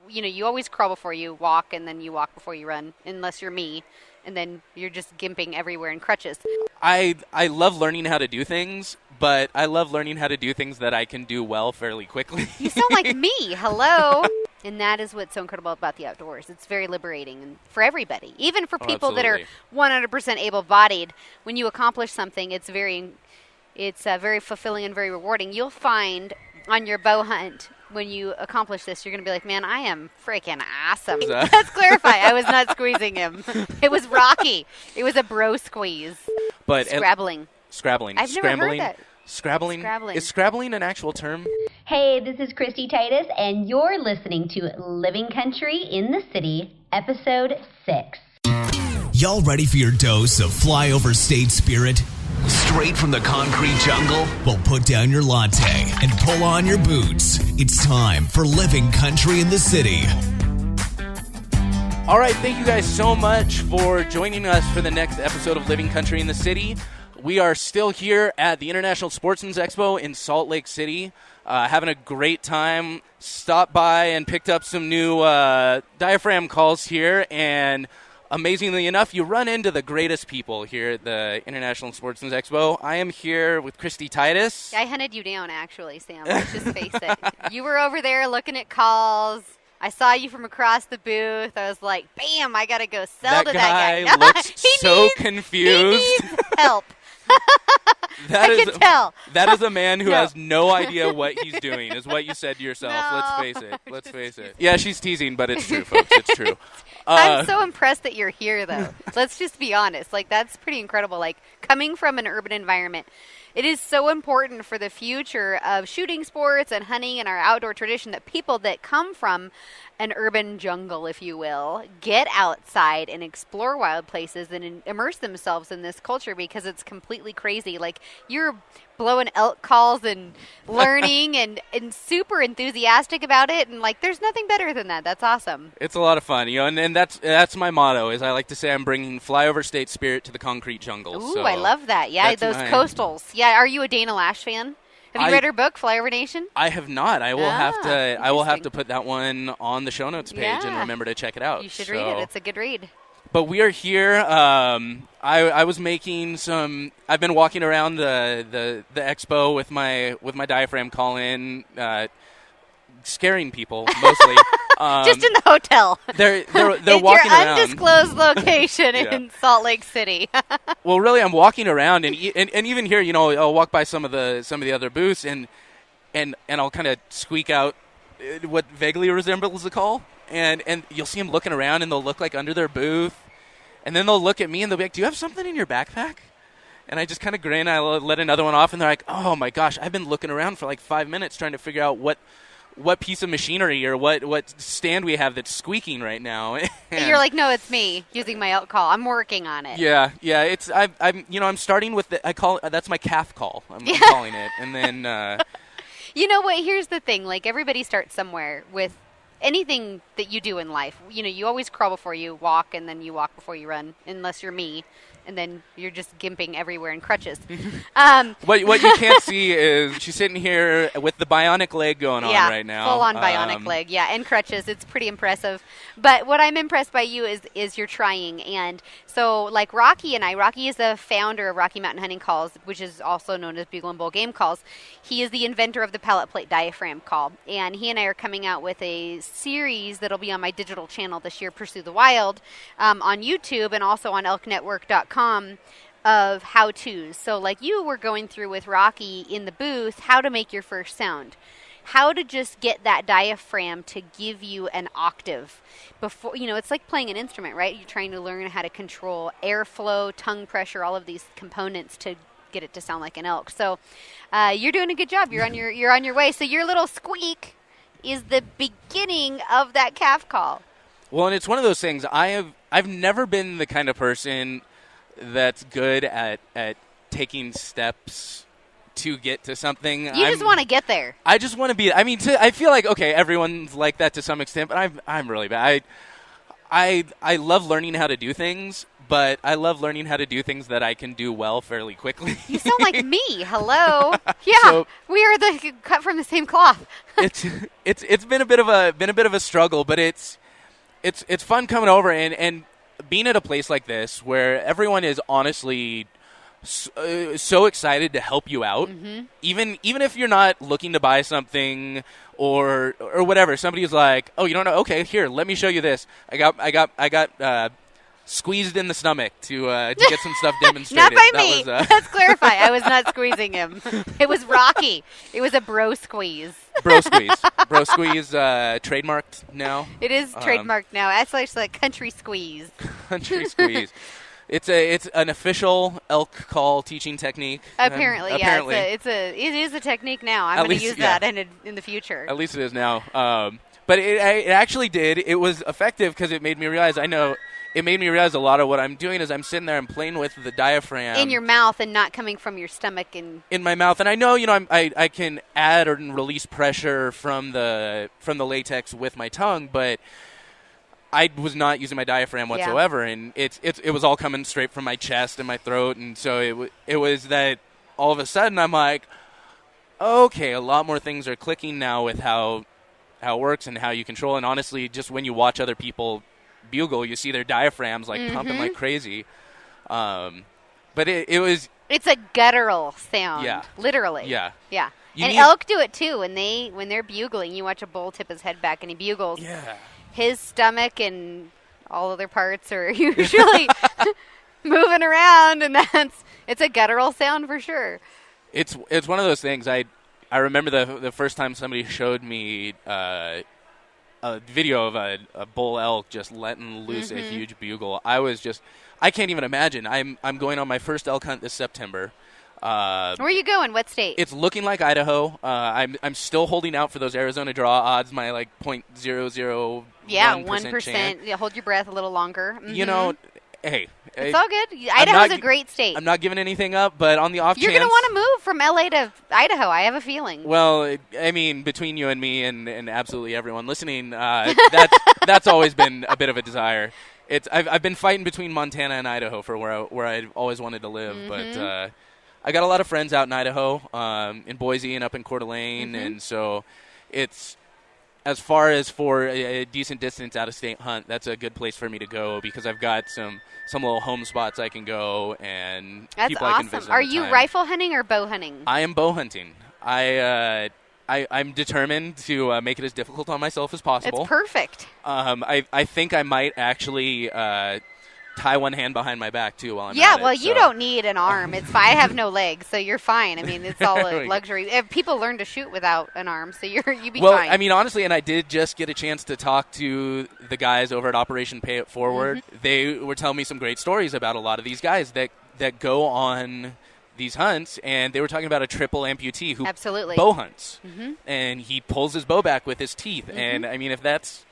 You always crawl before you walk, and then you walk before you run, unless you're me, and then you're just gimping everywhere in crutches. I love learning how to do things, but I love learning how to do things that I can do well fairly quickly. You sound like me. Hello. And that is what's so incredible about the outdoors. It's very liberating and for everybody, even for people that are 100% able-bodied. When you accomplish something, it's very fulfilling and very rewarding. You'll find on your bow hunt, when you accomplish this, you're going to be like, man, I am freaking awesome. Let's clarify. I was not squeezing him. It was Rocky. It was a bro squeeze. But Scrabbling. I've never heard that. Scrabbling. Is scrabbling an actual term? Hey, this is Kristy Titus, and you're listening to Living Country in the City, Episode 6. Y'all ready for your dose of flyover state spirit? Straight from the concrete jungle? Well, put down your latte and pull on your boots. It's time for Living Country in the City. All right, thank you guys so much for joining us for the next episode of Living Country in the City. We are still here at the International Sportsman's Expo in Salt Lake City, having a great time. Stopped by and picked up some new diaphragm calls here, and amazingly enough, you run into the greatest people here at the International Sportsman's Expo. I am here with Kristy Titus. I hunted you down, actually, Sam. Let's just face it. You were over there looking at calls. I saw you from across the booth. I was like, bam, I got to go sell to that guy. That guy looks so confused. He needs help. I can tell. That is a man who has no idea what he's doing, is what you said to yourself. No, Let's face it. Yeah, she's teasing, but it's true, folks. It's true. I'm so impressed that you're here, though. Let's just be honest. Like, that's pretty incredible. Like, coming from an urban environment, it is so important for the future of shooting sports and hunting and our outdoor tradition that people that come from an urban jungle, if you will, get outside and explore wild places and immerse themselves in this culture, because it's completely crazy. Like, you're blowing elk calls and learning and super enthusiastic about it, and like, there's nothing better than that. That's awesome. It's a lot of fun, and that's my motto. Is I like to say I'm bringing flyover state spirit to the concrete jungle. Ooh, so I love that. Yeah, those coastals. Yeah, are you a Dana Lash fan? Have you read her book, Flyover Nation? I have not. I will have to put that one on the show notes page and remember to check it out. You should read it. It's a good read. But we are here. I was making some. I've been walking around the expo with my diaphragm call in, scaring people mostly. Just in the hotel. They're it's walking your around. Undisclosed location in Salt Lake City. Well, really, I'm walking around, and even here, I'll walk by some of the other booths, and I'll kind of squeak out what vaguely resembles a call, and you'll see them looking around, and they'll look like under their booth, and then they'll look at me, and they'll be like, "Do you have something in your backpack?" And I just kind of grin. I let another one off, and they're like, "Oh my gosh, I've been looking around for like 5 minutes trying to figure out what piece of machinery or what stand we have that's squeaking right now." And you're like, "No, it's me using my elk call. I'm working on it." Yeah. It's I'm starting with that's my calf call. I'm calling it, and then. You know what? Here's the thing. Like, everybody starts somewhere with anything that you do in life. You always crawl before you walk, and then you walk before you run, unless you're me. And then you're just gimping everywhere in crutches. What you can't see is she's sitting here with the bionic leg going on right now. Full-on bionic leg, and crutches. It's pretty impressive. But what I'm impressed by you is you're trying. And so, like Rocky is the founder of Rocky Mountain Hunting Calls, which is also known as Bugle and Bull Game Calls. He is the inventor of the pallet plate diaphragm call. And he and I are coming out with a series that'll be on my digital channel this year, Pursue the Wild, on YouTube and also on elknetwork.com. Of how-tos. So like you were going through with Rocky in the booth, how to make your first sound, how to just get that diaphragm to give you an octave before, it's like playing an instrument, right? You're trying to learn how to control airflow, tongue pressure, all of these components to get it to sound like an elk. So you're doing a good job. You're on your way. So your little squeak is the beginning of that calf call. Well, and it's one of those things. I've never been the kind of person that's good at taking steps to get to something. You just want to get there. I just want to be. I mean, I feel like everyone's like that to some extent, but I'm really bad. I love learning how to do things, but I love learning how to do things that I can do well fairly quickly. You sound like me. Hello. Yeah, So- we are cut from the same cloth. it's been a bit of a struggle, but it's fun coming over and being at a place like this where everyone is honestly so excited to help you out. Mm-hmm. Even if you're not looking to buy something or whatever, somebody's like, "Oh, you don't know? Okay, here, let me show you this. I got squeezed in the stomach to get some stuff demonstrated." Not by That me. was, Let's clarify. I was not squeezing him. It was Rocky. It was a bro squeeze. Bro squeeze. Bro squeeze trademarked now. It is trademarked now. That's like country squeeze. Country squeeze. It's an official elk call teaching technique. Apparently, Apparently. yeah. It is a technique now. I'm At going to least, use yeah. that in the future. At least it is now. But it actually did. It was effective because it made me realize. It made me realize a lot of what I'm doing is I'm sitting there and playing with the diaphragm in your mouth and not coming from your stomach and in my mouth, and I know I can add or release pressure from the latex with my tongue, but I was not using my diaphragm whatsoever, and it was all coming straight from my chest and my throat, and so it was that all of a sudden I'm like, okay, a lot more things are clicking now with how it works and how you control, and honestly, just when you watch other people bugle, you see their diaphragms like pumping like crazy, but it's a guttural sound. Yeah. Literally. Yeah. Yeah. You And need- elk do it too when they're bugling. You watch a bull tip his head back and he bugles. yeah. His stomach and all other parts are usually moving around, and it's a guttural sound for sure. It's one of those things. I remember the first time somebody showed me a video of a bull elk just letting loose a huge bugle. I can't even imagine. I'm going on my first elk hunt this September. Where are you going? What state? It's looking like Idaho. I'm still holding out for those Arizona draw odds. My like 0.001% 1%. chance. Yeah, hold your breath a little longer. You know, hey, It's all good. Idaho's a great state. I'm not giving anything up, but on the off You're chance, going to want to move from LA to Idaho. I have a feeling. well, I mean, between you and me and absolutely everyone listening, that's always been a bit of a desire. I've been fighting between Montana and Idaho for where I've always wanted to live, but I got a lot of friends out in Idaho, in Boise and up in Coeur d'Alene, and so it's as far as for a decent distance out of state hunt, that's a good place for me to go because I've got some little home spots I can go and That's people I can awesome. visit. Are all the you time. rifle hunting or bow hunting? I am bow hunting. I'm determined to make it as difficult on myself as possible. It's perfect. I think I might actually tie one hand behind my back too while I'm Yeah, at it, well, you so. don't need an arm. It's fine. I have no legs, so you're fine. I mean, it's all There we a go. luxury. If people learn to shoot without an arm, so you'd be Well, fine. I mean, honestly, and I did just get a chance to talk to the guys over at Operation Pay It Forward. They were telling me some great stories about a lot of these guys that go on these hunts, and they were talking about a triple amputee who Absolutely. bow hunts, and he pulls his bow back with his teeth. And I mean, that's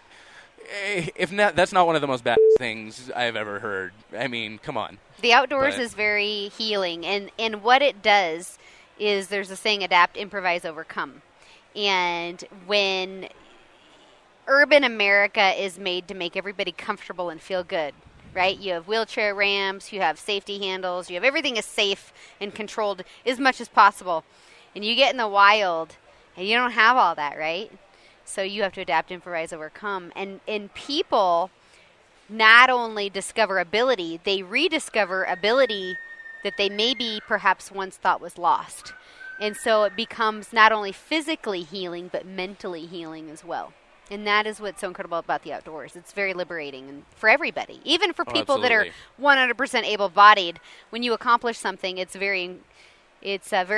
not one of the most bad things I've ever heard. I mean, come on. The outdoors But- is very healing, and what it does is there's a saying, adapt, improvise, overcome. And when urban America is made to make everybody comfortable and feel good, right? You have wheelchair ramps, you have safety handles, you have everything is safe and controlled as much as possible. And you get in the wild, and you don't have all that, right? So you have to adapt, improvise, overcome. And people not only discover ability, they rediscover ability that they maybe perhaps once thought was lost. And so it becomes not only physically healing, but mentally healing as well. And that is what's so incredible about the outdoors. It's very liberating and for everybody, even for people that are 100% able-bodied. When you accomplish something, it's very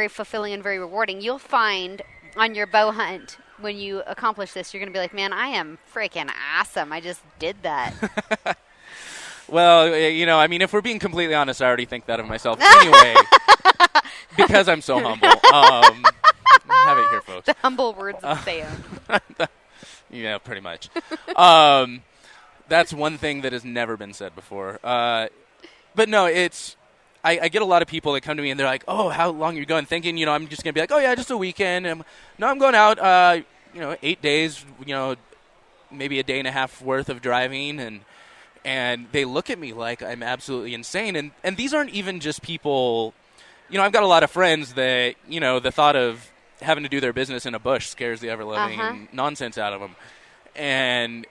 fulfilling and very rewarding. You'll find on your bow hunt, when you accomplish this, you're going to be like, man, I am freaking awesome. I just did that. Well, I mean, if we're being completely honest, I already think that of myself anyway, because I'm so humble. Have it here, folks. The humble words of Sam. Yeah, pretty much. That's one thing that has never been said before. But no, I get a lot of people that come to me and they're like, "Oh, how long are you going?" Thinking, I'm just gonna be like, "Oh yeah, just a weekend." No, I'm going out. 8 days. Maybe a day and a half worth of driving, and they look at me like I'm absolutely insane. And these aren't even just people. I've got a lot of friends that the thought of having to do their business in a bush scares the ever-loving nonsense out of them. And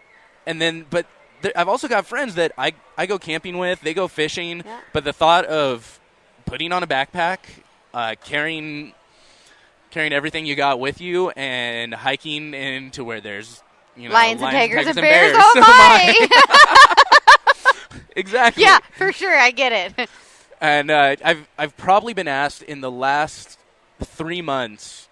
then, but I've also got friends that I go camping with. They go fishing, but the thought of putting on a backpack, carrying everything you got with you, and hiking into where there's lions and tigers and bears. Oh so my! Exactly. Yeah, for sure, I get it. And I've probably been asked in the last 3 months,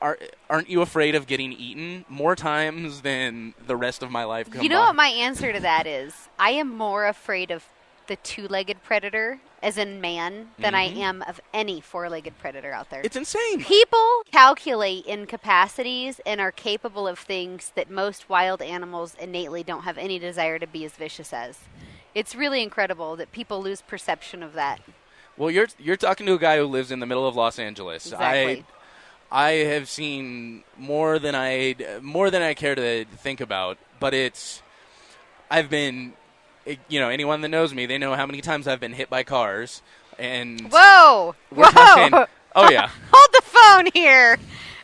aren't you afraid of getting eaten, more times than the rest of my life combined? You know what my answer to that is? I am more afraid of the two-legged predator, as in man, than I am of any four-legged predator out there. It's insane. People calculate in capacities and are capable of things that most wild animals innately don't have any desire to be as vicious as. It's really incredible that people lose perception of that. Well, you're talking to a guy who lives in the middle of Los Angeles. Exactly. I have seen more than I care to think about, but I've been, anyone that knows me, they know how many times I've been hit by cars. And Whoa! Talking, oh yeah. Hold the phone here.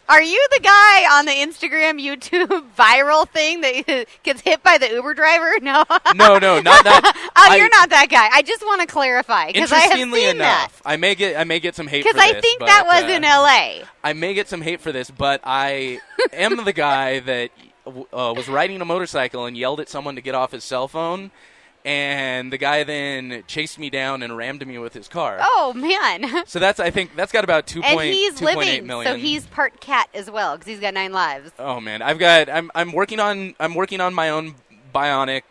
Are you the guy on the Instagram, YouTube viral thing that gets hit by the Uber driver? No. No, not that. You're not that guy. I just want to clarify because I have seen enough, that. I may get some hate for this. Because I think that was in LA. I may get some hate for this, but I am the guy that was riding a motorcycle and yelled at someone to get off his cell phone. And the guy then chased me down and rammed me with his car. Oh, man. So I think that's got about 2.8 million. So he's part cat as well because he's got 9 lives. Oh man, I'm working on my own bionic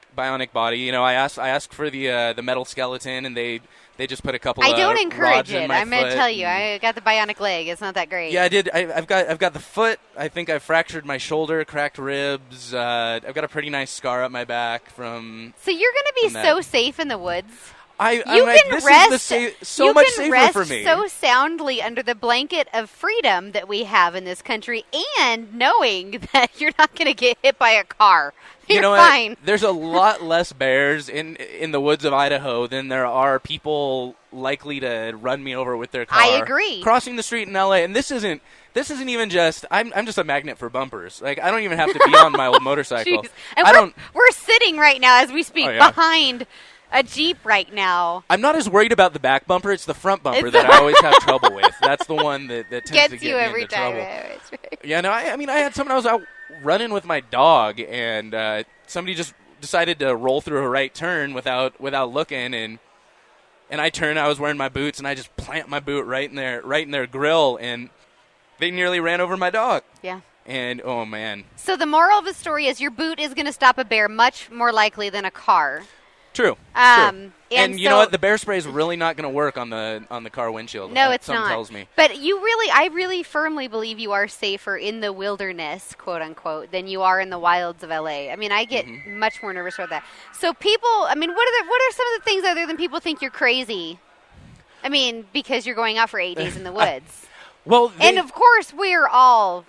body. I asked for the metal skeleton, and they just put a couple. I don't of encourage rods it. in my I'm going to foot. tell you, I got the bionic leg. It's not that great. Yeah, I did. I've got the foot. I think I fractured my shoulder, cracked ribs. I've got a pretty nice scar up my back from. So you're going to be so safe in the woods. I'm like, this is so much safer for me. So soundly under the blanket of freedom that we have in this country, and knowing that you're not going to get hit by a car. You're fine. There's a lot less bears in the woods of Idaho than there are people likely to run me over with their car. I agree. Crossing the street in LA, and this isn't even just. I'm just a magnet for bumpers. Like, I don't even have to be on my old motorcycle. Jeez. And we're sitting right now as we speak behind a Jeep right now. I'm not as worried about the back bumper. It's the front bumper that I always have trouble with. That's the one that tends to get you me every into time. trouble. Right. Yeah, no, I had someone I was out running with my dog, and somebody just decided to roll through a right turn without looking, and I turned. I was wearing my boots, and I just plant my boot right in their grill, and they nearly ran over my dog. Yeah. And oh man. So the moral of the story is your boot is going to stop a bear much more likely than a car. True. And you know what? The bear spray is really not going to work on the car windshield. No, it's Something not. tells me. But I really firmly believe you are safer in the wilderness, quote unquote, than you are in the wilds of LA. I mean, I get much more nervous about that. So people, I mean, what are some of the things other than people think you're crazy? I mean, because you're going out for 8 days in the woods. And of course, we're all,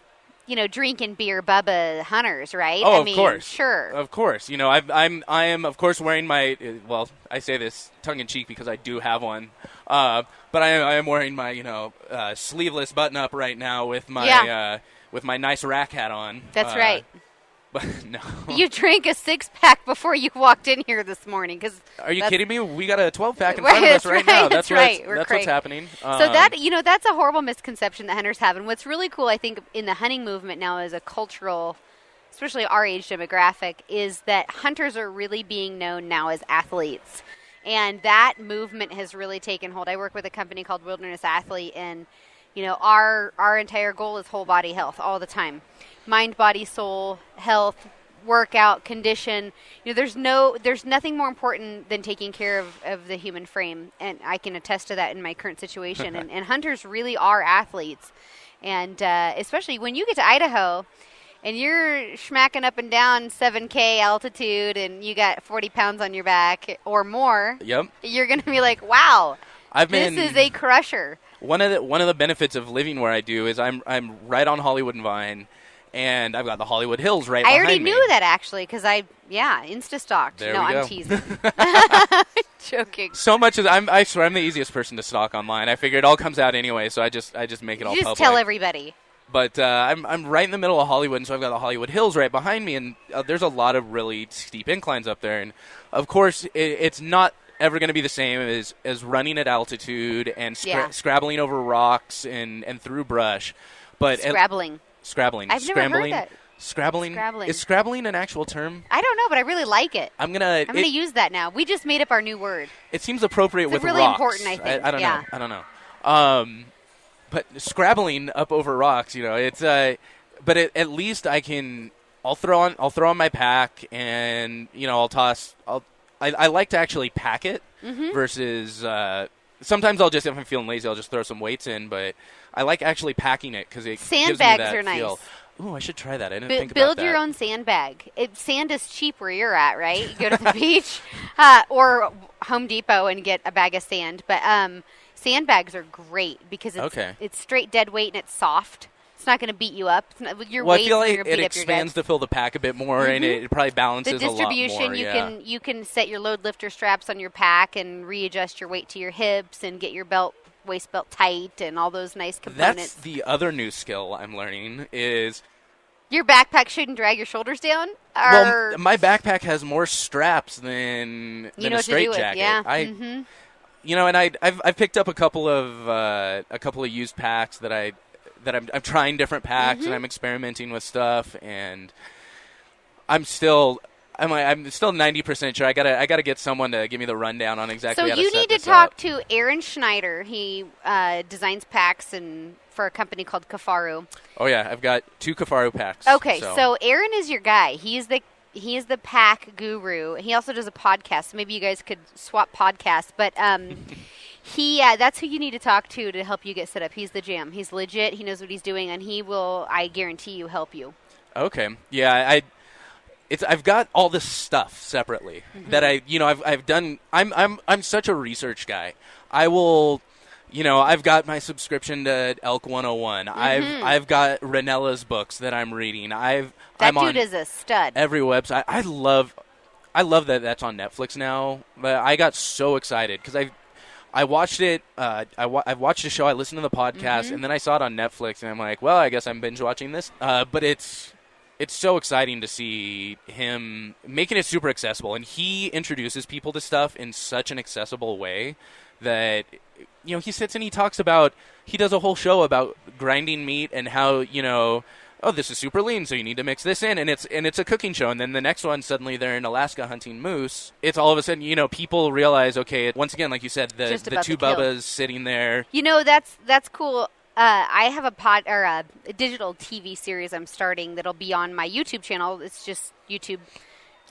drinking beer, Bubba hunters, right? Oh, of course, sure, of course. I am of course wearing my. Well, I say this tongue in cheek because I do have one. But I am wearing my sleeveless button up right now with my nice rack hat on. That's right. But no. You drank a 6-pack before you walked in here this morning. Are you kidding me? We got a 12-pack in front of us right now. That's right. That's what's happening. So that's a horrible misconception that hunters have. And what's really cool, I think, in the hunting movement now as a cultural, especially our age demographic, is that hunters are really being known now as athletes. And that movement has really taken hold. I work with a company called Wilderness Athlete, and our entire goal is whole body health all the time. Mind, body, soul, health, workout, condition. There's nothing more important than taking care of the human frame, and I can attest to that in my current situation. and hunters really are athletes, and especially when you get to Idaho, and you're smacking up and down 7K altitude, and you got 40 pounds on your back or more. Yep. You're gonna be like, wow, this is a crusher. One of the benefits of living where I do is I'm right on Hollywood and Vine. And I've got the Hollywood Hills right I behind already me. knew that, actually, because Insta-stalked. There no, we go. I'm teasing. Joking. So much of I swear I'm the easiest person to stalk online. I figure it all comes out anyway, so I just make it all You just public. tell everybody. But I'm right in the middle of Hollywood, and so I've got the Hollywood Hills right behind me, and there's a lot of really steep inclines up there. And, of course, it's not ever going to be the same as running at altitude and scrabbling over rocks and through brush. But Scrabbling. Scrabbling. I've never heard that. Scrabbling. Scrabbling. Is scrabbling an actual term? I don't know, but I really like it. I'm gonna use that now. We just made up our new word. It seems appropriate It's with really rocks. important, I think. I don't Yeah. know. But scrabbling up over rocks, it's but at least I'll throw on my pack, and I like to actually pack it versus sometimes if I'm feeling lazy, I'll just throw some weights in, but I like actually packing it because it gives me Sandbags that are nice. feel. Ooh, I should try that. I didn't think about Build that. your own sandbag. Sand is cheap where you're at, right? You go to the beach or Home Depot and get a bag of sand. But sandbags are great because it's straight dead weight and it's soft. It's not going to beat you up. Your weight I feel like going to beat it up your expands dead. to fill the pack a bit more, and it probably balances The a lot more. distribution, you can set your load lifter straps on your pack and readjust your weight to your hips and get your waist belt tight and all those nice components. That's the other new skill I'm learning is your backpack shouldn't drag your shoulders down. Well, my backpack has more straps than a straight jacket. Yeah. And I've picked up a couple of used packs that I'm trying different packs and I'm experimenting with stuff, and I'm still 90% sure. I gotta get someone to give me the rundown on exactly how to set this up. So you need to talk to Aaron Schneider. He designs packs for a company called Kafaru. Oh yeah, I've got 2 Kafaru packs. Okay, so Aaron is your guy. He is the pack guru. He also does a podcast. So maybe you guys could swap podcasts, but that's who you need to talk to help you get set up. He's the jam. He's legit. He knows what he's doing, and he will, I guarantee you, help you. Okay. Yeah, I've got all this stuff separately that I've done. I'm such a research guy. I will, I've got my subscription to Elk 101. I've got Ranella's books that I'm reading. I'm dude is a stud. Every website. I love that that's on Netflix now. But I got so excited because I watched it. I've watched the show. I listened to the podcast, and then I saw it on Netflix, and I'm like, well, I guess I'm binge watching this. But it's so exciting to see him making it super accessible, and he introduces people to stuff in such an accessible way that he sits and he talks about. He does a whole show about grinding meat and how oh, this is super lean, so you need to mix this in, and it's a cooking show. And then the next one, suddenly they're in Alaska hunting moose. It's all of a sudden, people realize, okay, once again, like you said, the 2 Bubbas sitting there. That's cool. I have a digital TV series I'm starting that'll be on my YouTube channel. It's just YouTube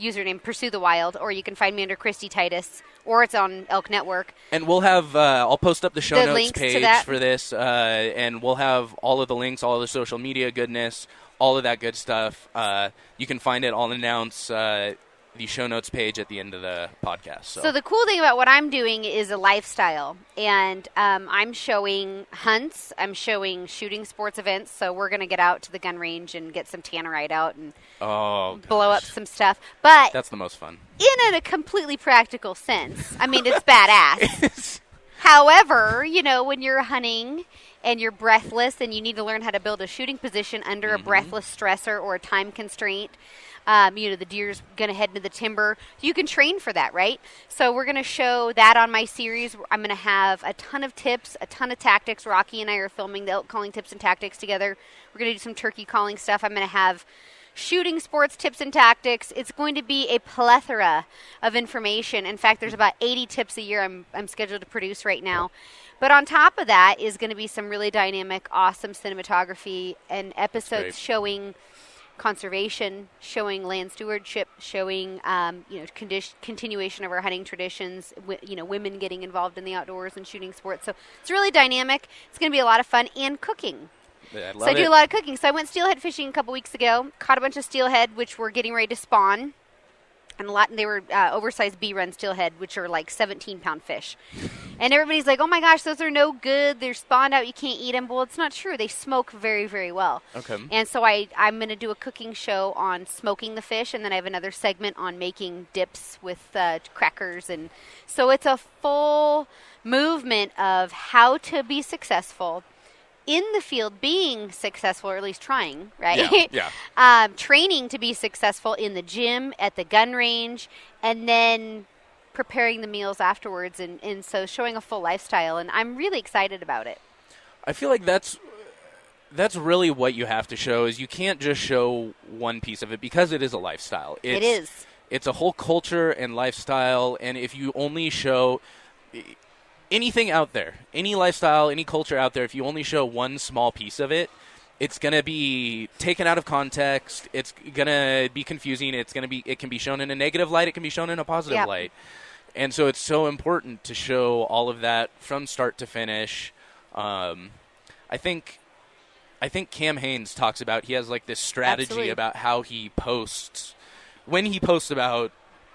username Pursue the Wild, or you can find me under Kristy Titus, or it's on Elk Network. And we'll have I'll post up the show notes page to for this, and we'll have all of the links, all of the social media goodness, all of that good stuff. You can find it. I'll announce the show notes page at the end of the podcast. So the cool thing about what I'm doing is a lifestyle, and I'm showing hunts, I'm showing shooting sports events, so we're going to get out to the gun range and get some tannerite out and blow up some stuff. But that's the most fun. In a completely practical sense. I mean, it's badass. However, when you're hunting and you're breathless and you need to learn how to build a shooting position under a breathless stressor or a time constraint, the deer's going to head into the timber. You can train for that, right? So we're going to show that on my series. I'm going to have a ton of tips, a ton of tactics. Rocky and I are filming the elk calling tips and tactics together. We're going to do some turkey calling stuff. I'm going to have shooting sports tips and tactics. It's going to be a plethora of information. In fact, there's about 80 tips a year I'm scheduled to produce right now. But on top of that is going to be some really dynamic, awesome cinematography and episodes showing conservation, showing land stewardship, showing continuation of our hunting traditions, women getting involved in the outdoors and shooting sports. So it's really dynamic. It's going to be a lot of fun, and cooking. I do a lot of cooking. So I went steelhead fishing a couple weeks ago, caught a bunch of steelhead, which we're getting ready to spawn. And they were oversized B-run steelhead, which are like 17-pound fish. And everybody's like, oh my gosh, those are no good. They're spawned out. You can't eat them. Well, it's not true. They smoke very, very well. Okay. And so I'm going to do a cooking show on smoking the fish, and then I have another segment on making dips with crackers. And so it's a full movement of how to be successful in the field, being successful, or at least trying, right? Yeah. Training to be successful in the gym, at the gun range, and then preparing the meals afterwards. And so showing a full lifestyle. And I'm really excited about it. I feel like that's really what you have to show. Is you can't just show one piece of it, because it is a lifestyle. It is. It's a whole culture and lifestyle. And if you only show anything out there, any lifestyle, any culture out there, if you only show one small piece of it, it's going to be taken out of context. It's going to be confusing. It can be shown in a negative light. It can be shown in a positive light. And so it's so important to show all of that from start to finish. I think Cam Haines talks about, he has like this strategy about how he posts. When he posts about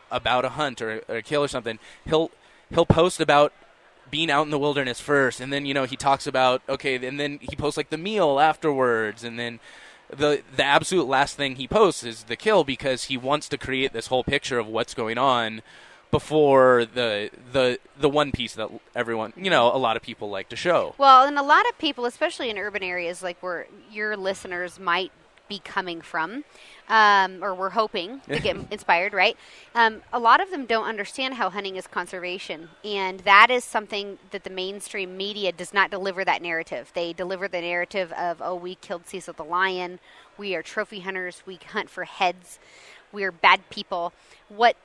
a hunt or a kill or something, he'll post about being out in the wilderness first, and then he talks about and then he posts like the meal afterwards, and then the absolute last thing he posts is the kill, because he wants to create this whole picture of what's going on before the one piece that everyone, a lot of people like to show. Well, and a lot of people, especially in urban areas like where your listeners might be coming from, or we're hoping to get inspired, right? A lot of them don't understand how hunting is conservation, and that is something that the mainstream media does not deliver that narrative. They deliver the narrative of, oh, we killed Cecil the lion, we are trophy hunters, we hunt for heads, we're bad people. What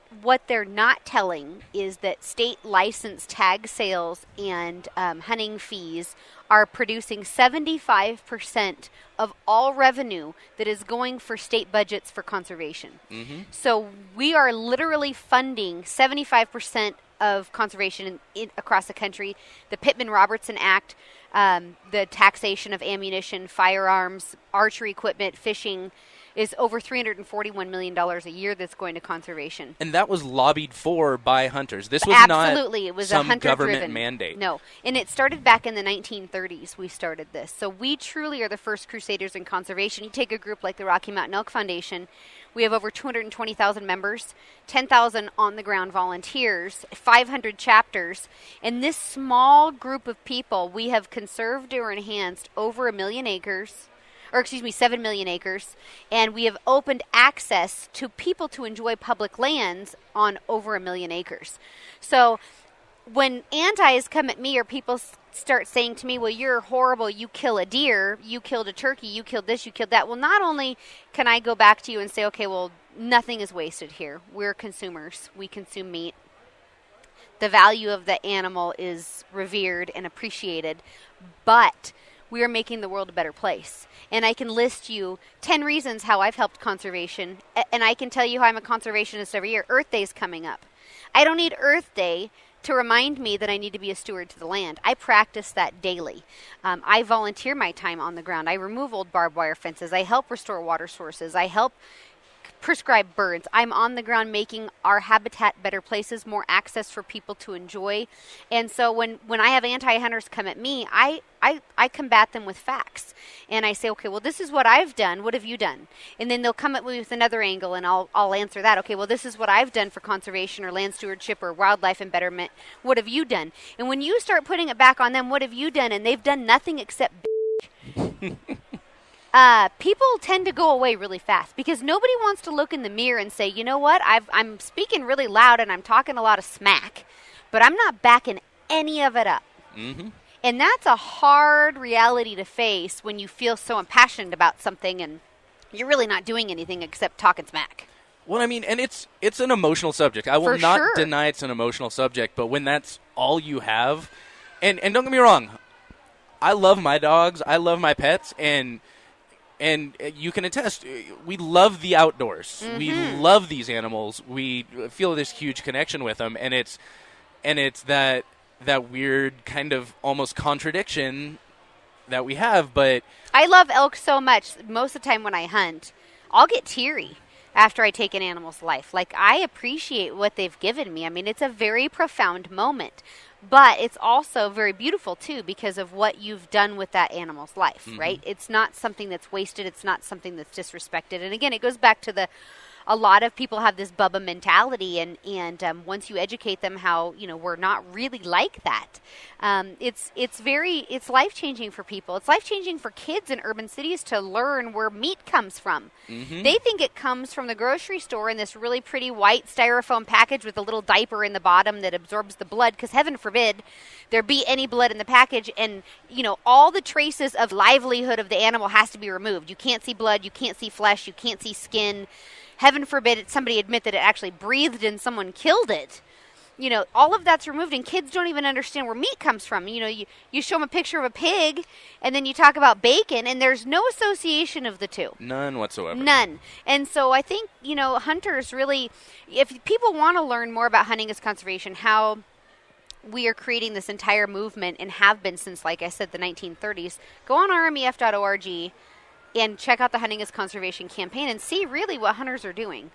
they're not telling is that state license tag sales and hunting fees are producing 75% of all revenue that is going for state budgets for conservation. Mm-hmm. So we are literally funding 75% of conservation across the country. The Pittman-Robertson Act, the taxation of ammunition, firearms, archery equipment, fishing, is over $341 million a year that's going to conservation. And that was lobbied for by hunters. This was Absolutely. It was some a government hunter-driven mandate. No. And it started back in the 1930s. We started this. So we truly are the first crusaders in conservation. You take a group like the Rocky Mountain Elk Foundation. We have over 220,000 members, 10,000 on-the-ground volunteers, 500 chapters. And this small group of people, we have conserved or enhanced over 7 million acres, and we have opened access to people to enjoy public lands on over 1 million acres. So when antis come at me, or people start saying to me, well, you're horrible, you kill a deer, you killed a turkey, you killed this, you killed that. Well, not only can I go back to you and say, okay, well, nothing is wasted here. We're consumers. We consume meat. The value of the animal is revered and appreciated, but we are making the world a better place. And I can list you 10 reasons how I've helped conservation, and I can tell you how I'm a conservationist every year. Earth Day's coming up. I don't need Earth Day to remind me that I need to be a steward to the land. I practice that daily. I volunteer my time on the ground. I remove old barbed wire fences. I help restore water sources. I help prescribe birds. I'm on the ground making our habitat better places, more access for people to enjoy. And so when I have anti-hunters come at me, I combat them with facts. And I say, okay, well, this is what I've done. What have you done? And then they'll come at me with another angle, and I'll answer that. Okay, well, this is what I've done for conservation or land stewardship or wildlife and betterment. What have you done? And when you start putting it back on them, what have you done? And they've done nothing except people tend to go away really fast, because nobody wants to look in the mirror and say, you know what, I'm speaking really loud and I'm talking a lot of smack, but I'm not backing any of it up. Mm-hmm. And that's a hard reality to face when you feel so impassioned about something and you're really not doing anything except talking smack. Well, I mean, and it's an emotional subject. I will not deny it's an emotional subject, but when that's all you have, and don't get me wrong, I love my dogs, I love my pets, and you can attest, we love the outdoors. Mm-hmm. We love these animals. We feel this huge connection with them, and it's that weird kind of almost contradiction that we have. But I love elk so much. Most of the time when I hunt, I'll get teary after I take an animal's life. Like, I appreciate what they've given me. I mean, it's a very profound moment, but it's also very beautiful too because of what you've done with that animal's life, right? It's not something that's wasted. It's not something that's disrespected. And again, it goes back to a lot of people have this Bubba mentality, and once you educate them how, we're not really like that, it's life changing for people. It's life changing for kids in urban cities to learn where meat comes from. They think it comes from the grocery store in this really pretty white styrofoam package with a little diaper in the bottom that absorbs the blood, because heaven forbid there be any blood in the package, and all the traces of livelihood of the animal has to be removed. You can't see blood, you can't see flesh, you can't see skin. Heaven forbid somebody admit that it actually breathed and someone killed it. All of that's removed, and kids don't even understand where meat comes from. You show them a picture of a pig, and then you talk about bacon, and there's no association of the two. None whatsoever. None. And so I think, hunters really, if people want to learn more about hunting as conservation, how we are creating this entire movement and have been since, like I said, the 1930s, go on rmef.org and check out the Hunting as Conservation campaign and see really what hunters are doing.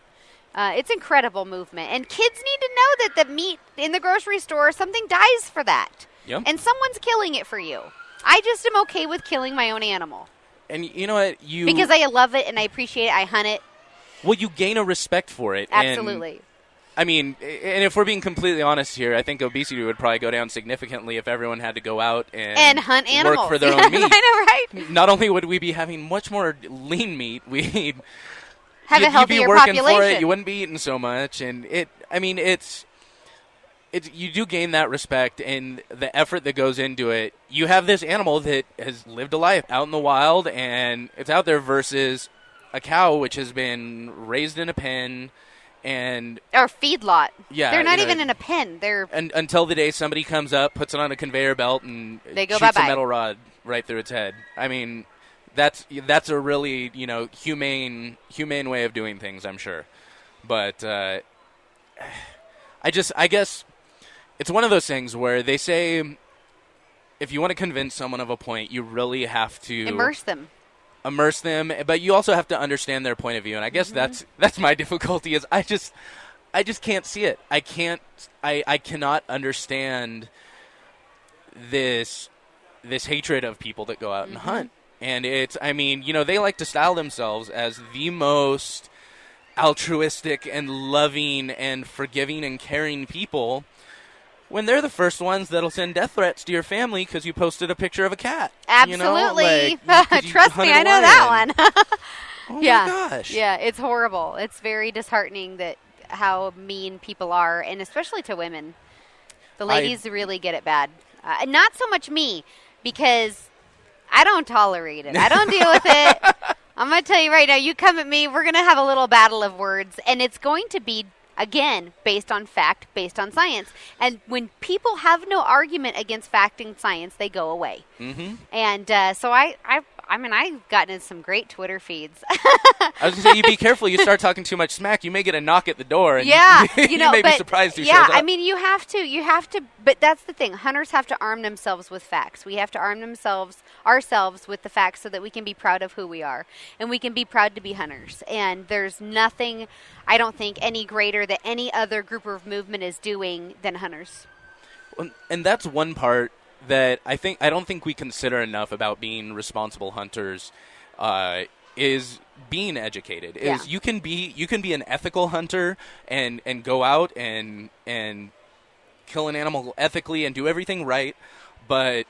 It's an incredible movement. And kids need to know that the meat in the grocery store, something dies for that. Yep. And someone's killing it for you. I just am okay with killing my own animal. And you know what? Because I love it and I appreciate it. I hunt it. Well, you gain a respect for it. Absolutely. And if we're being completely honest here, I think obesity would probably go down significantly if everyone had to go out and hunt animals. Work for their own meat. I know, right? Not only would we be having much more lean meat, we'd have a healthier you'd be working population. For it. You wouldn't be eating so much, and it's you do gain that respect and the effort that goes into it. You have this animal that has lived a life out in the wild, and it's out there versus a cow which has been raised in a pen. Or feedlot. Yeah, they're not even in a pen. They're until the day somebody comes up, puts it on a conveyor belt, and they go shoots bye-bye. a metal rod right through its head. I mean, that's a really humane way of doing things, I'm sure. But I guess it's one of those things where they say if you want to convince someone of a point, you really have to immerse them, but you also have to understand their point of view. And I guess that's my difficulty is I just can't see it. I cannot understand this hatred of people that go out and hunt. And they like to style themselves as the most altruistic and loving and forgiving and caring people, when they're the first ones that'll send death threats to your family because you posted a picture of a cat. Absolutely. Trust me, I know that one. Oh yeah. my gosh. Yeah, it's horrible. It's very disheartening that how mean people are, and especially to women. The ladies really get it bad. Not so much me, because I don't tolerate it. I don't deal with it. I'm going to tell you right now, you come at me, we're going to have a little battle of words, and it's going to be, again, based on fact, based on science. And when people have no argument against fact and science, they go away. And so I've gotten in some great Twitter feeds. I was going to say, you be careful. You start talking too much smack, you may get a knock at the door. And you may be surprised who shows up. I mean, you have to. But that's the thing. Hunters have to arm themselves with facts. We have to arm ourselves with the facts so that we can be proud of who we are. And we can be proud to be hunters. And there's nothing, I don't think, any greater that any other group of movement is doing than hunters. And that's one part that I don't think we consider enough about being responsible hunters is being educated. Is you can be an ethical hunter and go out and kill an animal ethically and do everything right, but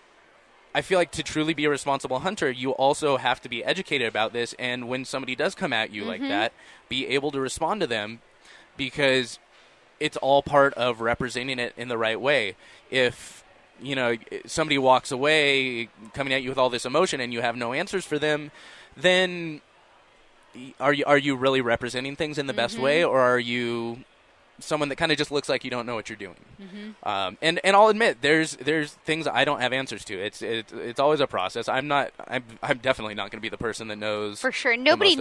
I feel like to truly be a responsible hunter, you also have to be educated about this, and when somebody does come at you like that, be able to respond to them, because it's all part of representing it in the right way. If somebody walks away coming at you with all this emotion and you have no answers for them, then are you really representing things in the best way, or are you someone that kind of just looks like you don't know what you're doing? And I'll admit there's things I don't have answers to. It's always a process. I'm definitely not going to be the person that knows. For sure. Nobody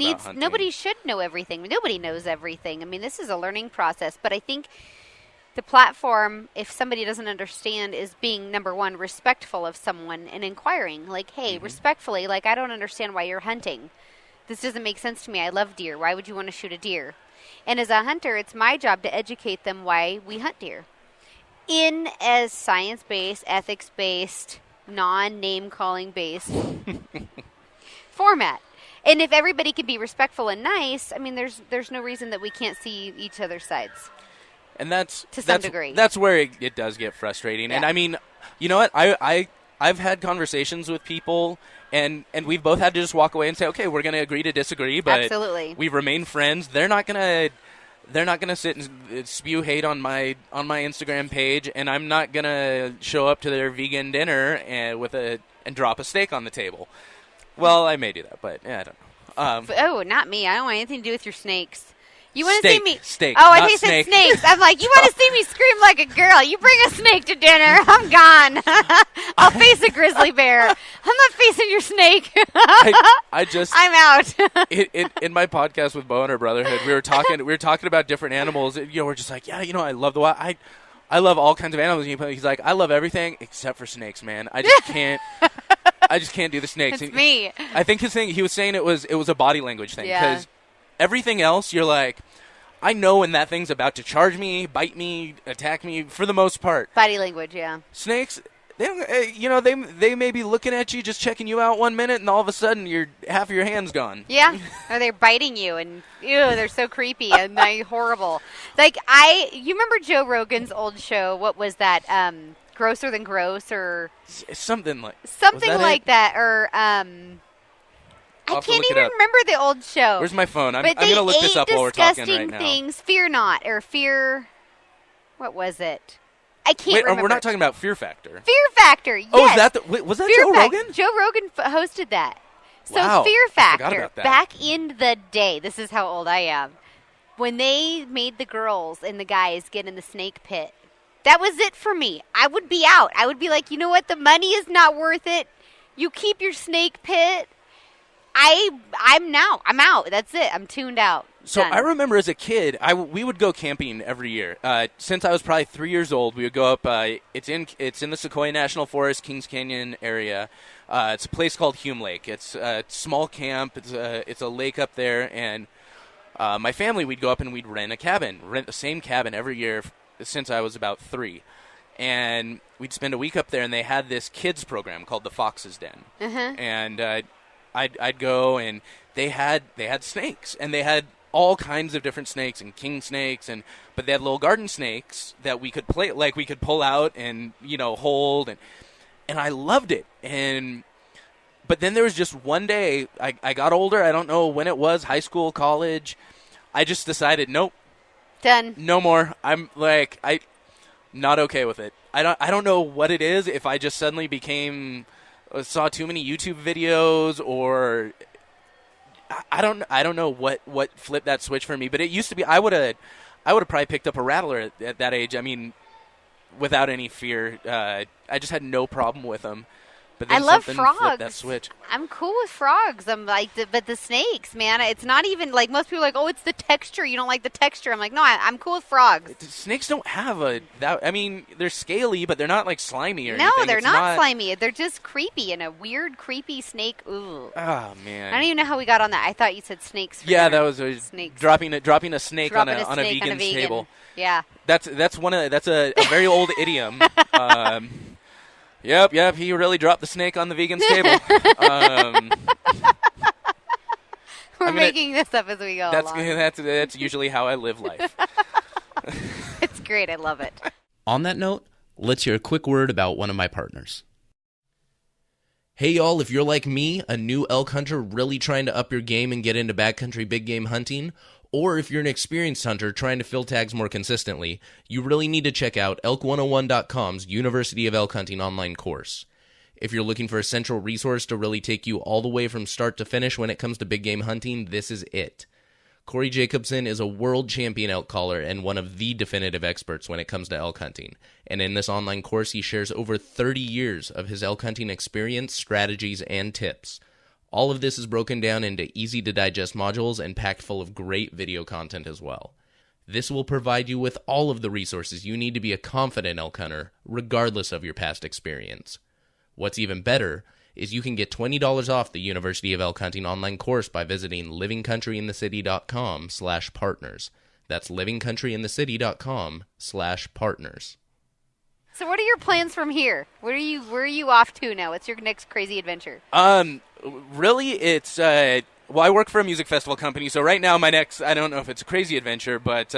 should know everything. Nobody knows everything. I mean, this is a learning process, but I think the platform, if somebody doesn't understand, is being, number one, respectful of someone and inquiring. Like, hey, respectfully, like, I don't understand why you're hunting. This doesn't make sense to me. I love deer. Why would you want to shoot a deer? And as a hunter, it's my job to educate them why we hunt deer in as science-based, ethics-based, non-name-calling based format. And if everybody could be respectful and nice, I mean, there's no reason that we can't see each other's sides. And that's to some degree. That's where it does get frustrating. Yeah. And I mean, you know what? I've had conversations with people, and we've both had to just walk away and say, okay, we're going to agree to disagree, but absolutely, we remain friends. They're not going to sit and spew hate on my Instagram page, and I'm not going to show up to their vegan dinner and drop a steak on the table. Well, I may do that, but yeah, I don't know. Oh, not me. I don't want anything to do with your snakes. You want to Steak, see me? steak, Oh, I not thought you said snake. snakes. I'm like, you want to see me scream like a girl? You bring a snake to dinner, I'm gone. I'll face a grizzly bear. I'm not facing your snake. I'm out. In my podcast with Bo and her brotherhood, we were talking about different animals. You know, we're just like, yeah, you know, I love the wild. I love all kinds of animals. He's like, I love everything except for snakes, man. I just can't. I just can't do the snakes. It's me. I think he was saying it was a body language thing, Yeah. because everything else you're like, I know when that thing's about to charge me, bite me, attack me. For the most part, Body language, yeah. snakes, they don't, you know, they may be looking at you, just checking you out 1 minute, and all of a sudden half of your hand's gone. Yeah, or they're biting you, and ew, they're so creepy and they're horrible. Like you remember Joe Rogan's old show? What was that? Grosser Than Gross, or Something like that, or I can't even remember the old show. Where's my phone? I'm But going to look this up while we're talking right disgusting now. things. Fear not, or fear. What was it? I can't remember. We're not talking about Fear Factor. Fear Factor. Yes. Oh, is that was that Fear Joe Rogan? Joe Rogan hosted that. So Wow, Fear I forgot Factor, about that. back in the day, this is how old I am, when they made the girls and the guys get in the snake pit, that was it for me. I would be out. I would be like, you know what? The money is not worth it. You keep your snake pit. I'm out. That's it. I'm tuned out. So Done. I remember as a kid, we would go camping every year. Since I was probably 3 years old, we would go up. It's in the Sequoia National Forest, Kings Canyon area. It's a place called Hume Lake. It's a small camp. It's a lake up there, and my family, we'd go up and we'd rent the same cabin every year since I was about 3. And we'd spend a week up there, and they had this kids program called the Fox's Den. And I'd go, and they had snakes, and they had all kinds of different snakes and king snakes, but they had little garden snakes that we could pull out and, you know, hold, and I loved it. But then there was just one day, I got older, I don't know when it was, high school, college, I just decided, nope. Done. No more. I'm like, not okay with it. I don't know what it is, if I just suddenly saw too many YouTube videos, or I don't know what flipped that switch for me. But it used to be, I would have probably picked up a rattler at that age. I mean, without any fear. I just had no problem with them. But then I love something frogs. flipped that switch. I'm cool with frogs. I'm like, but the snakes, man, it's not even like most people are like, oh, it's the texture. You don't like the texture. I'm like, no, I'm cool with frogs. Snakes don't have I mean, they're scaly, but they're not like slimy or No, anything. they're It's not slimy. They're just creepy and a weird, creepy snake. Ooh. Oh man. I don't even know how we got on that. I thought you said snakes. Yeah, that was snakes. dropping a snake on a vegan's table. Yeah. That's a very old idiom. Yep. He really dropped the snake on the vegan's table. We're making this up as we go along. That's usually how I live life. It's great. I love it. On that note, let's hear a quick word about one of my partners. Hey y'all, if you're like me, a new elk hunter really trying to up your game and get into backcountry big game hunting, or if you're an experienced hunter trying to fill tags more consistently, you really need to check out elk101.com's University of Elk Hunting online course. If you're looking for a central resource to really take you all the way from start to finish when it comes to big game hunting, this is it. Corey Jacobson is a world champion elk caller and one of the definitive experts when it comes to elk hunting. And in this online course, he shares over 30 years of his elk hunting experience, strategies, and tips. All of this is broken down into easy-to-digest modules and packed full of great video content as well. This will provide you with all of the resources you need to be a confident elk hunter, regardless of your past experience. What's even better is you can get $20 off the University of Elk Hunting online course by visiting livingcountryinthecity.com/partners. That's livingcountryinthecity.com/partners. So what are your plans from here? Where are you off to now? What's your next crazy adventure? Really, it's well, I work for a music festival company, so right now my next, I don't know if it's a crazy adventure, but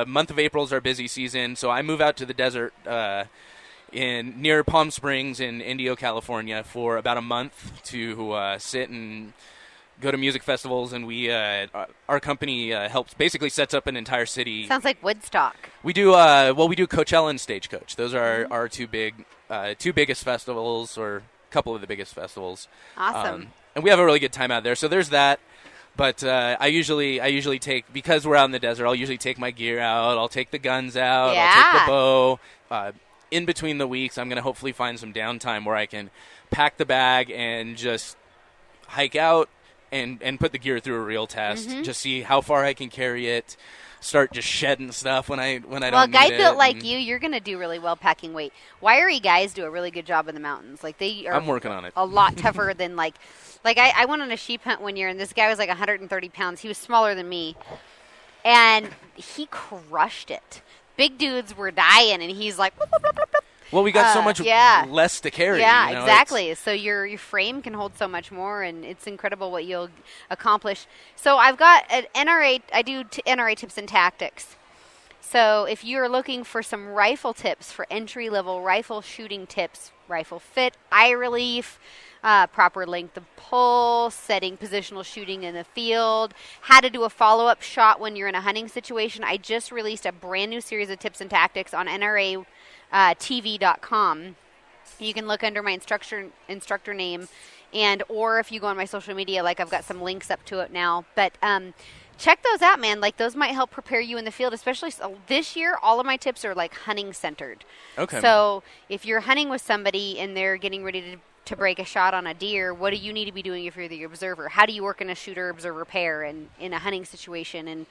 month of April is our busy season, so I move out to the desert near Palm Springs in Indio, California for about a month to sit and go to music festivals, and our company basically sets up an entire city. Sounds like Woodstock. We do we do Coachella and Stagecoach. Those are our two biggest festivals, or a couple of the biggest festivals. Awesome. And we have a really good time out there. So there's that. But I usually take, because we're out in the desert, I'll usually take my gear out. I'll take the guns out. Yeah. I'll take the bow. In between the weeks, I'm going to hopefully find some downtime where I can pack the bag and just hike out and put the gear through a real test. Just see how far I can carry it. Start just shedding stuff when I don't need it. Well, a guy built like you're going to do really well packing weight. Wiry guys do a really good job in the mountains. Like they are I'm working on it. A lot tougher than like I went on a sheep hunt one year, and this guy was like 130 pounds. He was smaller than me, and he crushed it. Big dudes were dying, and he's like, "Bloop, bloop, bloop, bloop." Well, we got so much less to carry. Yeah, you know? exactly. So your frame can hold so much more, and it's incredible what you'll accomplish. So I've got an NRA. I do NRA tips and tactics. So if you're looking for some rifle tips for entry-level rifle shooting tips, rifle fit, eye relief, proper length of pull, setting positional shooting in the field, how to do a follow-up shot when you're in a hunting situation, I just released a brand new series of tips and tactics on NRATV.com. You can look under my instructor name, or if you go on my social media, like I've got some links up to it now. But check those out, man. Like those might help prepare you in the field, especially this year. All of my tips are like hunting centered. Okay. So if you're hunting with somebody and they're getting ready to break a shot on a deer, what do you need to be doing if you're the observer? How do you work in a shooter-observer pair and in a hunting situation? And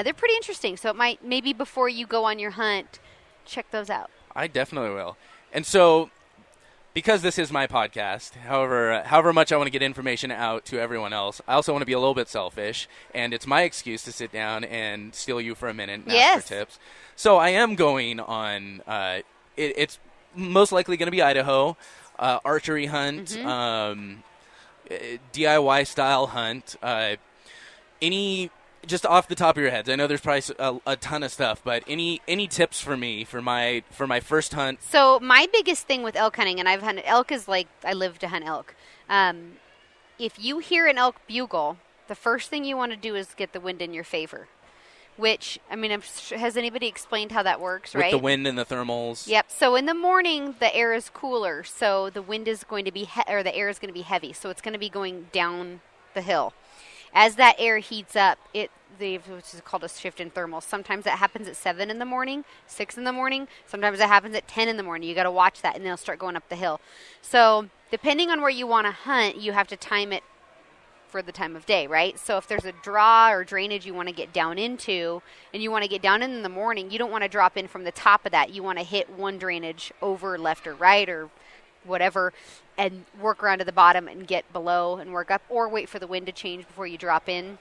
they're pretty interesting. So it might, maybe before you go on your hunt, check those out. I definitely will. And so, because this is my podcast, however much I want to get information out to everyone else, I also want to be a little bit selfish, and it's my excuse to sit down and steal you for a minute and ask for tips. So I am going on, it's most likely going to be Idaho. Archery hunt, DIY style hunt, any, just off the top of your heads. I know there's probably a ton of stuff, but any tips for me for my first hunt? So my biggest thing with elk hunting, and I've hunted elk, is like I live to hunt elk. If you hear an elk bugle, the first thing you want to do is get the wind in your favor. Which, I mean, has anybody explained how that works, right? With the wind and the thermals. Yep. So in the morning, the air is cooler, so the wind is going to be, or the air is going to be heavy, so it's going to be going down the hill. As that air heats up, which is called a shift in thermals. Sometimes that happens at 7 in the morning, 6 in the morning. Sometimes it happens at 10 in the morning. You got to watch that, and they'll start going up the hill. So depending on where you want to hunt, you have to time it for the time of day, right? So if there's a draw or drainage you want to get down into, and you want to get down in the morning, you don't want to drop in from the top of that. You want to hit one drainage over left or right or whatever and work around to the bottom and get below and work up, or wait for the wind to change before you drop in.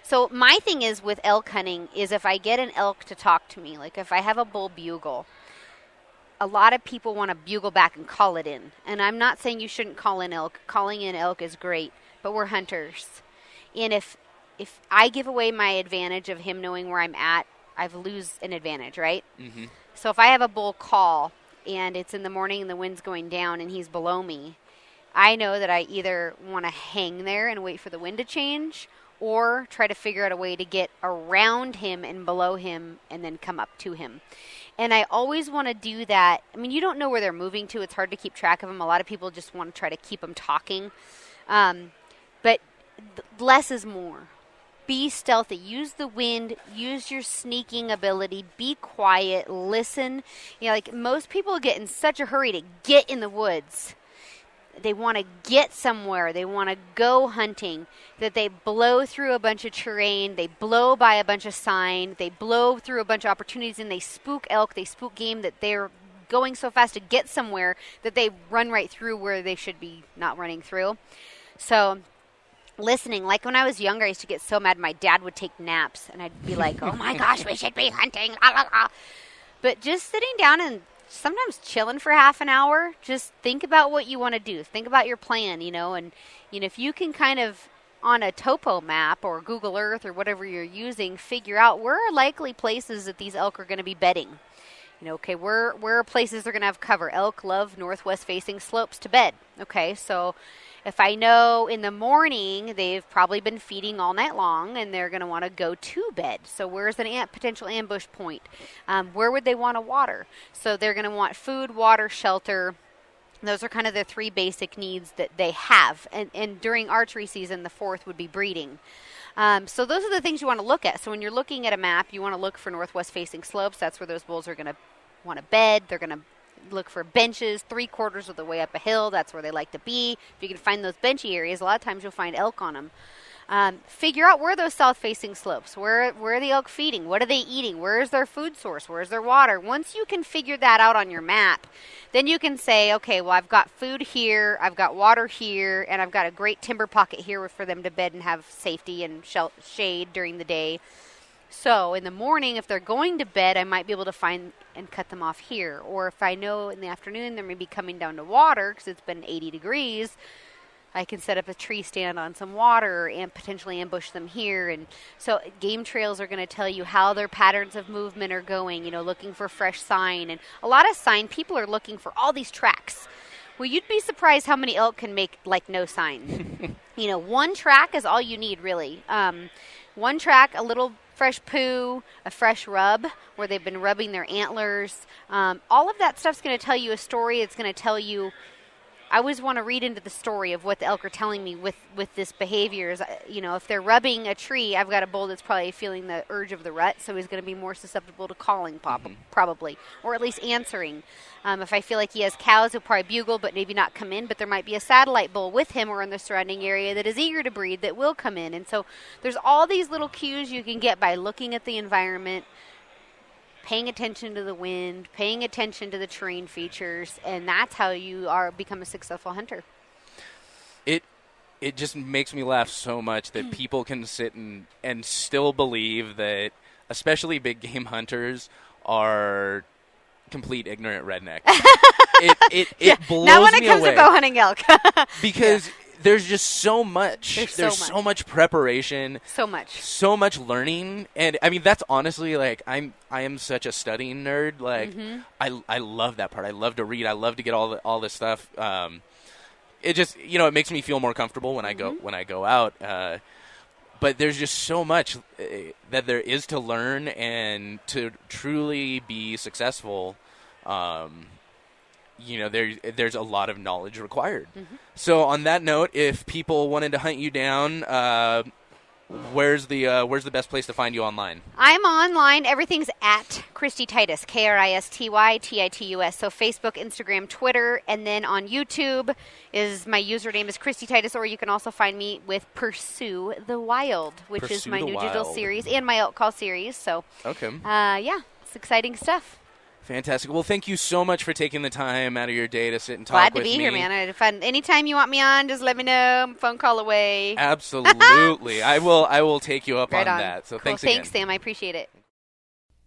So my thing is with elk hunting is if I get an elk to talk to me, like if I have a bull bugle, a lot of people want to bugle back and call it in. And I'm not saying you shouldn't call in elk. Calling in elk is great. But we're hunters. And if I give away my advantage of him knowing where I'm at, I lose an advantage, right? Mm-hmm. So if I have a bull call and it's in the morning and the wind's going down and he's below me, I know that I either want to hang there and wait for the wind to change or try to figure out a way to get around him and below him and then come up to him. And I always want to do that. I mean, you don't know where they're moving to. It's hard to keep track of them. A lot of people just want to try to keep them talking. But less is more. Be stealthy. Use the wind. Use your sneaking ability. Be quiet. Listen. You know, like most people get in such a hurry to get in the woods. They want to get somewhere. They want to go hunting. That they blow through a bunch of terrain. They blow by a bunch of sign. They blow through a bunch of opportunities, and they spook elk. They spook game that they're going so fast to get somewhere that they run right through where they should be not running through. So listening, like when I was younger, I used to get so mad my dad would take naps, and I'd be like, oh my gosh, we should be hunting, la, la, la. But just sitting down and sometimes chilling for half an hour, just think about what you want to do. Think about your plan, and if you can kind of on a topo map or Google Earth or whatever you're using, figure out where are likely places that these elk are going to be bedding. Okay, where are places they're going to have cover? Elk love northwest facing slopes to bed. Okay, so if I know in the morning they've probably been feeding all night long and they're going to want to go to bed. So where's an potential ambush point? Where would they want to water? So they're going to want food, water, shelter. Those are kind of the 3 basic needs that they have. And during archery season, the 4th would be breeding. So those are the things you want to look at. So when you're looking at a map, you want to look for northwest facing slopes. That's where those bulls are going to want to bed. They're going to look for benches 3/4 of the way up a hill. That's where they like to be. If you can find those benchy areas, a lot of times you'll find elk on them. Figure out where those south-facing slopes, where are the elk feeding, what are they eating, where is their food source, where is their water. Once you can figure that out on your map, then you can say, okay, well, I've got food here, I've got water here, and I've got a great timber pocket here for them to bed and have safety and shade during the day. So in the morning, if they're going to bed, I might be able to find and cut them off here. Or if I know in the afternoon they're maybe coming down to water because it's been 80 degrees, I can set up a tree stand on some water and potentially ambush them here. And so game trails are going to tell you how their patterns of movement are going, looking for fresh sign. And a lot of sign, people are looking for all these tracks. Well, you'd be surprised how many elk can make, no sign. 1 track is all you need, really. 1 track, a little fresh poo, a fresh rub where they've been rubbing their antlers. All of that stuff's going to tell you a story. It's going to tell you, I always want to read into the story of what the elk are telling me with this behavior. If they're rubbing a tree, I've got a bull that's probably feeling the urge of the rut, so he's going to be more susceptible to calling probably, or at least answering. If I feel like he has cows, he'll probably bugle but maybe not come in, but there might be a satellite bull with him or in the surrounding area that is eager to breed that will come in. And so there's all these little cues you can get by looking at the environment, paying attention to the wind, paying attention to the terrain features, and that's how you become a successful hunter. It just makes me laugh so much that people can sit and still believe that, especially big game hunters, are complete ignorant rednecks. It blows me away. Not when it comes to bow hunting elk. Because there's just so much. There's so much preparation. So much learning. And I mean, that's honestly, I am such a studying nerd. I love that part. I love to read. I love to get all this stuff. It just, it makes me feel more comfortable when I go out. But there's just so much that there is to learn, and to truly be successful, there's a lot of knowledge required. So on that note, if people wanted to hunt you down, where's the best place to find you online? I'm online. Everything's at Kristy Titus, KristyTitus. So Facebook, Instagram, Twitter, and then on YouTube my username is Kristy Titus, or you can also find me with Pursue the Wild, which is my new digital series and my elk call series. So okay, it's exciting stuff. Fantastic. Well, thank you so much for taking the time out of your day to sit and talk with me. Glad to be here, man. I had fun. Anytime you want me on, just let me know. I'm a phone call away. Absolutely. I will take you up on that. So cool. Thanks again. Thanks, Sam. I appreciate it.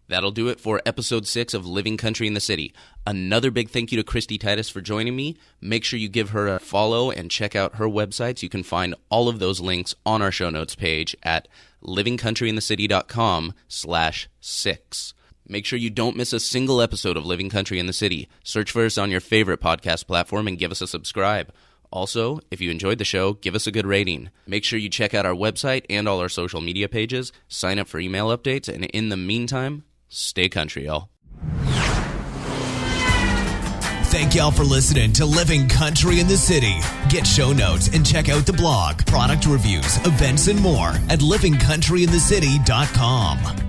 That'll do it for episode 6 of Living Country in the City. Another big thank you to Kristy Titus for joining me. Make sure you give her a follow and check out her websites. You can find all of those links on our show notes page at livingcountryinthecity.com/6. Make sure you don't miss a single episode of Living Country in the City. Search for us on your favorite podcast platform and give us a subscribe. Also, if you enjoyed the show, give us a good rating. Make sure you check out our website and all our social media pages. Sign up for email updates, and in the meantime, stay country, y'all. Thank y'all for listening to Living Country in the City. Get show notes and check out the blog, product reviews, events, and more at livingcountryinthecity.com.